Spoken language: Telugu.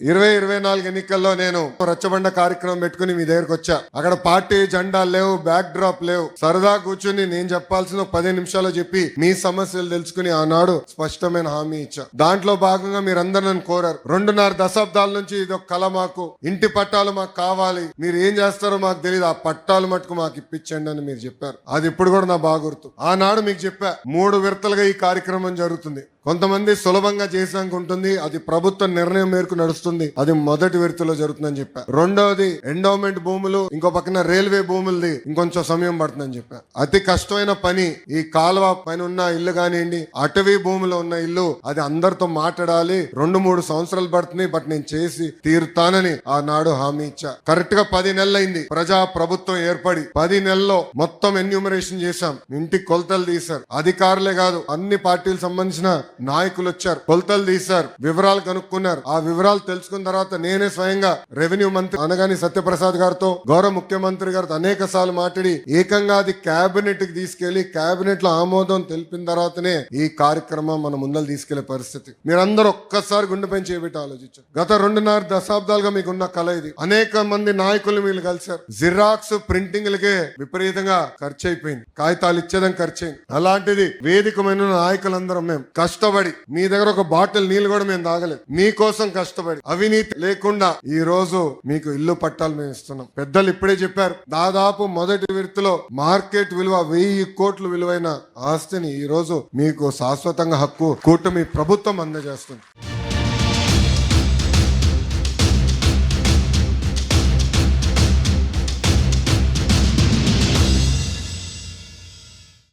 2024 ఎన్నికల్లో నేను రచ్చబండ కార్యక్రమం పెట్టుకుని మీ దగ్గరకు వచ్చా. అక్కడ పార్టీ జెండా లేవు, బ్యాక్ డ్రాప్ లేవు. సరదా కూర్చుని నేను చెప్పాల్సిన 10 నిమిషాలు చెప్పి మీ సమస్యలు తెలుసుకుని ఆనాడు స్పష్టమైన హామీ ఇచ్చా. దాంట్లో భాగంగా మీరందరూ నన్ను కోరారు. 2.5 దశాబ్దాల నుంచి ఇది ఒక కళ, మాకు ఇంటి పట్టాలు మాకు కావాలి, మీరు ఏం చేస్తారో మాకు తెలియదు, ఆ పట్టాలు మటుకు మాకు ఇప్పించండి అని మీరు చెప్పారు. అది ఇప్పుడు కూడా నా బాగా గుర్తు. ఆనాడు మీకు చెప్పా 3 విడతలుగా ఈ కార్యక్రమం జరుగుతుంది. కొంతమంది సులభంగా చేసినాక ఉంటుంది, అది ప్రభుత్వ నిర్ణయం మేరకు నడుస్తుంది, అది మొదటి విడతలో జరుగుతుందని చెప్పా. రెండవది ఎండోమెంట్ భూములు, ఇంకో పక్కన రైల్వే భూములది ఇంకొంచెం సమయం పడుతుందని చెప్పా. అతి కష్టమైన పని ఈ కాలువ పైన ఉన్న ఇల్లు కానివ్వండి, అటవీ భూమిలో ఉన్న ఇల్లు, అది అందరితో మాట్లాడాలి, 2-3 సంవత్సరాలు పడుతుంది, బట్ నేను చేసి తీరుతానని ఆనాడు హామీ ఇచ్చా. కరెక్ట్ గా 10 నెలలు అయింది ప్రజా ప్రభుత్వం ఏర్పడి. 10 నెలల్లో మొత్తం ఎన్యూమరేషన్ చేశాం, ఇంటికి కొలతలు తీశారు. అధికారులే కాదు, అన్ని పార్టీలకు సంబంధించిన నాయకులు వచ్చారు, కొలతలు తీశారు, వివరాలు కనుక్కున్నారు. ఆ వివరాలు తెలుసుకున్న తర్వాత నేనే స్వయంగా రెవెన్యూ మంత్రి అనగాని సత్యప్రసాద్ గారితో, గౌరవ ముఖ్యమంత్రి గారితో అనేక సార్లు మాట్లాడి ఏకంగా అది కేబినెట్ కి తీసుకెళ్లి కేబినెట్ లో ఆమోదం తెలిపిన తర్వాతనే ఈ కార్యక్రమం మన ముందర తీసుకెళ్లే పరిస్థితి. మీరందరూ ఒక్కసారి గుండెపై చేపెట్టి ఆలోచించారు. గత 2.5 దశాబ్దాలుగా మీకున్న కళ ఇది. అనేక మంది నాయకులు మీరు కలిశారు. జిరాక్స్ ప్రింటింగ్లకే విపరీతంగా ఖర్చు అయిపోయింది, కాగితాలు ఇచ్చేదానికి ఖర్చు అయింది. అలాంటిది వేదికమైన నాయకులందరం మేము కష్టపడి, మీ దగ్గర ఒక బాటిల్ నీళ్ళు కూడా మేము తాగలేదు, మీకోసం కష్టపడి అవినీతి లేకుండా ఈ రోజు మీకు ఇల్లు పట్టాలు మేము ఇస్తున్నాం. పెద్దలు ఇప్పుడే చెప్పారు, దాదాపు మొదటి విడతలో మార్కెట్ విలువ 1000 కోట్ల విలువైన ఆస్తిని ఈ రోజు మీకు శాశ్వతంగా హక్కు కూటమి ప్రభుత్వం అందజేస్తుంది.